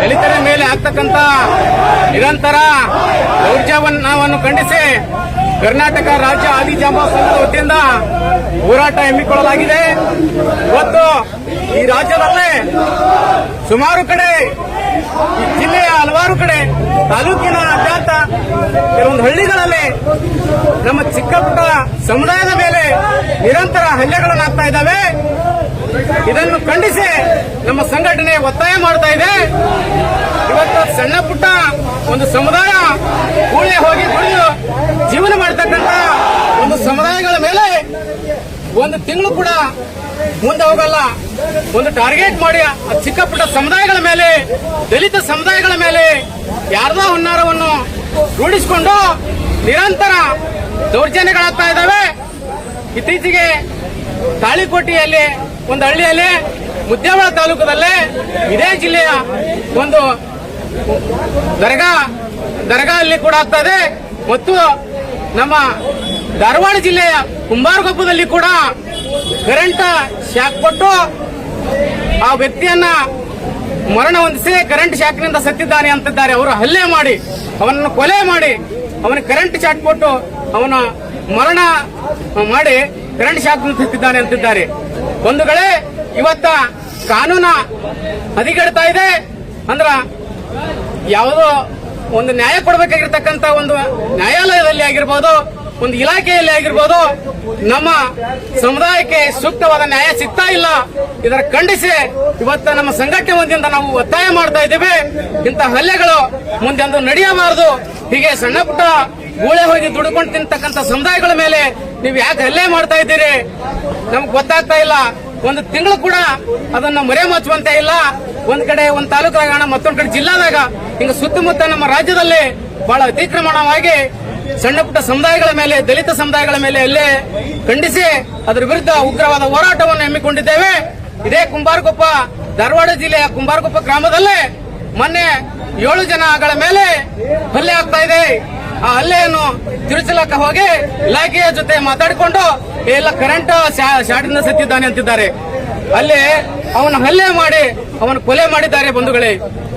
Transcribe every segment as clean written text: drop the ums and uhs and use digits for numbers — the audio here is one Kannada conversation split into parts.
ದಲಿತರ ಮೇಲೆ ಆಗ್ತಕ್ಕಂಥ ನಿರಂತರ ದೌರ್ಜನ್ಯವನ್ನು ಖಂಡಿಸಿ ಕರ್ನಾಟಕ ರಾಜ್ಯ ಆದಿಜಾಂಬ ಸಂಘದ ವತಿಯಿಂದ ಹೋರಾಟ ಹಮ್ಮಿಕೊಳ್ಳಲಾಗಿದೆ. ಇವತ್ತು ಈ ರಾಜ್ಯದಲ್ಲೇ ಸುಮಾರು ಕಡೆ, ಈ ಜಿಲ್ಲೆಯ ಹಲವಾರು ಕಡೆ, ತಾಲೂಕಿನ ಅತ್ಯಂತ ಕೆಲವೊಂದು ಹಳ್ಳಿಗಳಲ್ಲಿ ನಮ್ಮ ಚಿಕ್ಕ ಪುಟ್ಟ ಸಮುದಾಯದ ಮೇಲೆ ನಿರಂತರ ಹಲ್ಲೆಗಳನ್ನಾಗ್ತಾ ಇದ್ದಾವೆ. ಇದನ್ನು ಖಂಡಿಸಿ ನಮ್ಮ ಸಂಘಟನೆ ಒತ್ತಾಯ ಮಾಡ್ತಾ ಇದೆ. ಇವತ್ತು ಸಣ್ಣ ಪುಟ್ಟ ಒಂದು ಸಮುದಾಯ ಕೂಳೆ ಹೋಗಿ ದುಡಿದು ಜೀವನ ಮಾಡತಕ್ಕಂತ ಒಂದು ಸಮುದಾಯಗಳ ಮೇಲೆ ಒಂದು ತಿಂಗಳು ಕೂಡ ಮುಂದೆ ಹೋಗಲ್ಲ. ಒಂದು ಟಾರ್ಗೆಟ್ ಮಾಡಿ ಆ ಚಿಕ್ಕ ಪುಟ್ಟ ಸಮುದಾಯಗಳ ಮೇಲೆ, ದಲಿತ ಸಮುದಾಯಗಳ ಮೇಲೆ ಯಾರ್ದೋ ಹುನ್ನಾರವನ್ನು ರೂಢಿಸಿಕೊಂಡು ನಿರಂತರ ದೌರ್ಜನ್ಯಗಳಾಗ್ತಾ ಇದ್ದಾವೆ. ಇತ್ತೀಚೆಗೆ ತಾಳಿಕೋಟೆಯಲ್ಲಿ ಒಂದು ಹಳ್ಳಿಯಲ್ಲಿ, ಮುದ್ದೇಬಿಹಾಳ ತಾಲೂಕದಲ್ಲೇ ಇದೇ ಜಿಲ್ಲೆಯ ಒಂದು ದರ್ಗಾ ಅಲ್ಲಿ ಕೂಡ ಆಗ್ತಾ ಇದೆ. ಮತ್ತು ನಮ್ಮ ಧಾರವಾಡ ಜಿಲ್ಲೆಯ ಕುಂಬಾರಗೊಪ್ಪದಲ್ಲಿ ಕೂಡ ಕರೆಂಟ್ ಶಾಕ್ ಕೊಟ್ಟು ಆ ವ್ಯಕ್ತಿಯನ್ನ ಮರಣ ಹೊಂದಿಸಿ ಕರೆಂಟ್ ಶಾಕ್ನಿಂದ ಸತ್ತಿದ್ದಾನೆ ಅಂತಿದ್ದಾರೆ. ಅವರು ಹಲ್ಲೆ ಮಾಡಿ ಅವನನ್ನು ಕೊಲೆ ಮಾಡಿ ಅವನಿಗೆ ಕರೆಂಟ್ ಶಾಕ್ ಕೊಟ್ಟು ಅವನ ಮರಣ ಮಾಡಿ ಕರೆಂಟ್ ಶಾಕ್ ಸತ್ತಿದ್ದಾನೆ ಅಂತಿದ್ದಾರೆ. ಬಂಧುಗಳೇ, ಇವತ್ತ ಕಾನೂನ ಹದಿಗೆಡ್ತಾ ಇದೆ. ಅಂದ್ರ ಯಾವುದೋ ಒಂದು ನ್ಯಾಯ ಕೊಡಬೇಕಾಗಿರ್ತಕ್ಕಂಥ ಒಂದು ನ್ಯಾಯಾಲಯದಲ್ಲಿ ಆಗಿರ್ಬೋದು, ಒಂದು ಇಲಾಖೆಯಲ್ಲಿ ಆಗಿರ್ಬೋದು, ನಮ್ಮ ಸಮುದಾಯಕ್ಕೆ ಸೂಕ್ತವಾದ ನ್ಯಾಯ ಸಿಗ್ತಾ ಇಲ್ಲ. ಇದರ ಖಂಡಿಸಿ ಇವತ್ತು ನಮ್ಮ ಸಂಘಟನೆ ವತಿಯಿಂದ ನಾವು ಒತ್ತಾಯ ಮಾಡ್ತಾ ಇದ್ದೇವೆ. ಇಂಥ ಹಲ್ಲೆಗಳು ಮುಂದೆಂದು ನಡೆಯಬಾರದು. ಹೀಗೆ ಸಣ್ಣ ಪುಟ್ಟ ಗೂಳೆ ಹೋಗಿ ದುಡ್ಕೊಂಡು ತಿಂತಕ್ಕಂಥ ಸಮುದಾಯಗಳ ಮೇಲೆ ನೀವು ಯಾಕೆ ಹಲ್ಲೆ ಮಾಡ್ತಾ ಇದ್ದೀರಿ ನಮ್ಗೆ ಗೊತ್ತಾಗ್ತಾ ಇಲ್ಲ. ಒಂದು ತಿಂಗಳು ಕೂಡ ಅದನ್ನ ಮರೆ ಮುಚ್ಚುವಂತೆ ಇಲ್ಲ. ಒಂದ್ ಕಡೆ ಒಂದು ತಾಲೂಕಾಗ, ಮತ್ತೊಂದ್ ಕಡೆ ಜಿಲ್ಲಾದಾಗ, ಹಿಂಗ ಸುತ್ತಮುತ್ತ ನಮ್ಮ ರಾಜ್ಯದಲ್ಲಿ ಬಹಳ ಅತಿಕ್ರಮಣವಾಗಿ ಸಣ್ಣ ಪುಟ್ಟ ಸಮುದಾಯಗಳ ಮೇಲೆ, ದಲಿತ ಸಮುದಾಯಗಳ ಮೇಲೆ ಹಲ್ಲೆ ಖಂಡಿಸಿ ಅದರ ವಿರುದ್ಧ ಉಗ್ರವಾದ ಹೋರಾಟವನ್ನು ಹಮ್ಮಿಕೊಂಡಿದ್ದೇವೆ. ಇದೇ ಕುಂಬಾರಗೊಪ್ಪ, ಧಾರವಾಡ ಜಿಲ್ಲೆಯ ಕುಂಬಾರಗೊಪ್ಪ ಗ್ರಾಮದಲ್ಲೇ ಮೊನ್ನೆ 7 ಜನಗಳ ಮೇಲೆ ಹಲ್ಲೆ ಆಗ್ತಾ ಇದೆ. ಆ ಹಲ್ಲೆಯನ್ನು ತಿರುಚಲಕ್ಕ ಹೋಗಿ ಇಲಾಖೆಯ ಜೊತೆ ಮಾತಾಡಿಕೊಂಡು ಎಲ್ಲ ಕರೆಂಟ್ ಶಾಟಿಂದ ಸತ್ತಿದ್ದಾನೆ ಅಂತಿದ್ದಾರೆ. ಅಲ್ಲಿ ಅವನ ಹಲ್ಲೆ ಮಾಡಿ ಅವನ ಕೊಲೆ ಮಾಡಿದ್ದಾರೆ. ಬಂಧುಗಳೇ,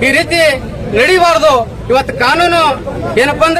ಈ ರೀತಿ ನಡೀಬಾರದು. ಇವತ್ತು ಕಾನೂನು ಏನಪ್ಪಾ ಅಂದ್ರೆ